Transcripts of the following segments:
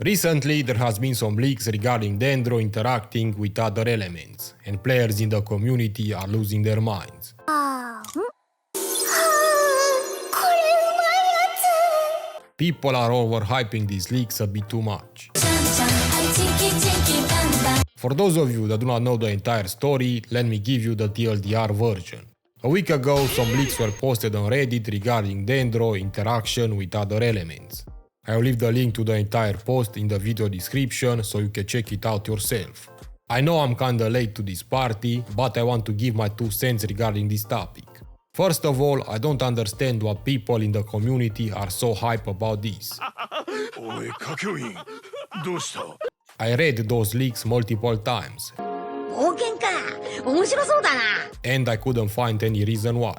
Recently, there has been some leaks regarding Dendro interacting with other elements, and players in the community are losing their minds. People are overhyping these leaks a bit too much. For those of you that do not know the entire story, let me give you the TLDR version. A week ago, some leaks were posted on Reddit regarding Dendro interaction with other elements. I will leave the link to the entire post in the video description so you can check it out yourself. I know I'm kinda late to this party, but I want to give my 2 cents regarding this topic. First of all, I don't understand why people in the community are so hype about this. I read those leaks multiple times, and I couldn't find any reason why.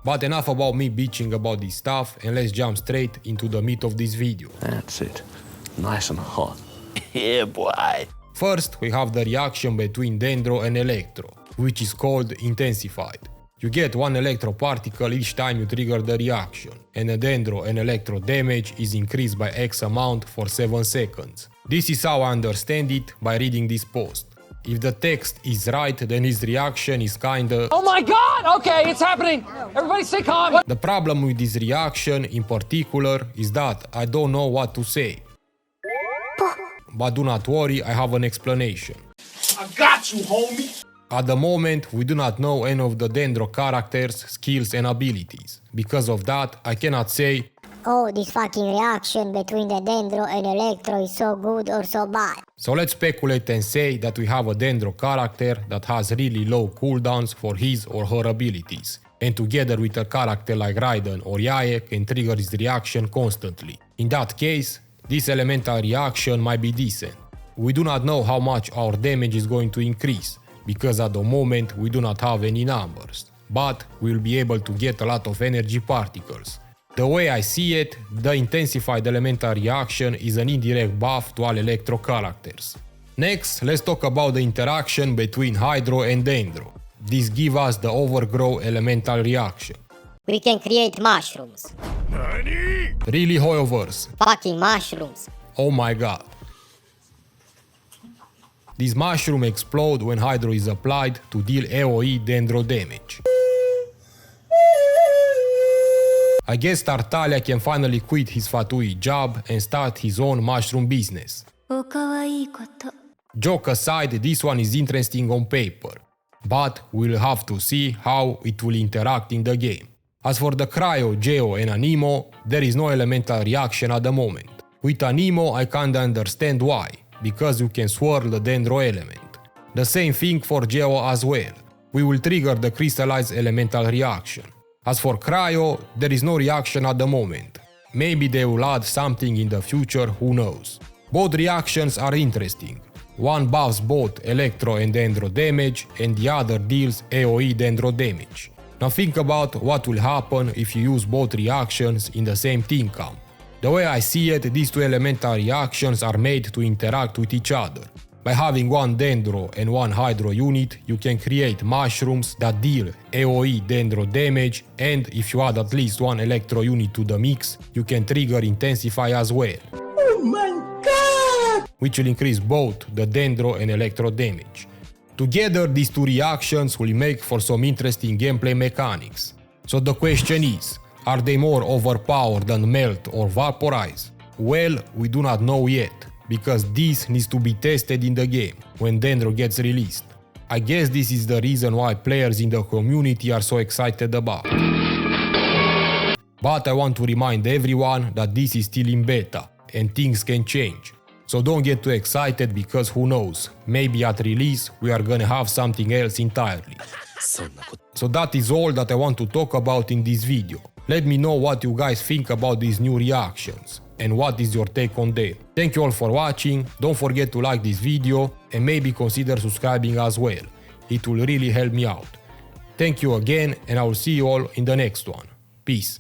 But enough about me bitching about this stuff, and let's jump straight into the meat of this video. That's it. Nice and hot. Yeah, boy. First, we have the reaction between Dendro and Electro, which is called intensified. You get 1 electro particle each time you trigger the reaction, and the Dendro and Electro damage is increased by X amount for 7 seconds. This is how I understand it by reading this post. If the text is right, then his reaction is kinda... Oh my god! Okay, it's happening! Everybody stay calm! The problem with this reaction in particular is that I don't know what to say. But do not worry, I have an explanation. I got you, homie! At the moment, we do not know any of the Dendro characters, skills and abilities. Because of that, I cannot say, oh, this fucking reaction between the Dendro and Electro is so good or so bad. So let's speculate and say that we have a Dendro character that has really low cooldowns for his or her abilities, and together with a character like Raiden or Yae can trigger his reaction constantly. In that case, this elemental reaction might be decent. We do not know how much our damage is going to increase, because at the moment we do not have any numbers, but we will be able to get a lot of energy particles. The way I see it, the intensified elemental reaction is an indirect buff to all Electro characters. Next, let's talk about the interaction between Hydro and Dendro. This gives us the Overgrow elemental reaction. We can create mushrooms. Really, Hoyoverse? Fucking mushrooms. Oh my god. These mushrooms explode when Hydro is applied to deal AoE Dendro damage. I guess Tartaglia can finally quit his Fatui job and start his own mushroom business. Joke aside, this one is interesting on paper, but we'll have to see how it will interact in the game. As for the Cryo, Geo and Anemo, there is no elemental reaction at the moment. With Anemo I kinda understand why, because you can swirl the Dendro element. The same thing for Geo as well. We will trigger the crystallized elemental reaction. As for Cryo, there is no reaction at the moment. Maybe they will add something in the future, who knows. Both reactions are interesting. One buffs both Electro and Dendro damage, and the other deals AoE Dendro damage. Now think about what will happen if you use both reactions in the same team camp. The way I see it, these 2 elemental reactions are made to interact with each other. By having 1 Dendro and 1 Hydro unit, you can create mushrooms that deal AoE Dendro damage, and if you add at least 1 Electro unit to the mix, you can trigger Intensify as well. Oh my god! Which will increase both the Dendro and Electro damage. Together, these 2 reactions will make for some interesting gameplay mechanics. So the question is, are they more overpowered than Melt or Vaporize? Well, we do not know yet, because this needs to be tested in the game, when Dendro gets released. I guess this is the reason why players in the community are so excited about. But I want to remind everyone that this is still in beta, and things can change. So don't get too excited, because who knows, maybe at release we are gonna have something else entirely. So that is all that I want to talk about in this video. Let me know what you guys think about these new reactions, and what is your take on them. Thank you all for watching, don't forget to like this video, and maybe consider subscribing as well. It will really help me out. Thank you again, and I will see you all in the next one. Peace.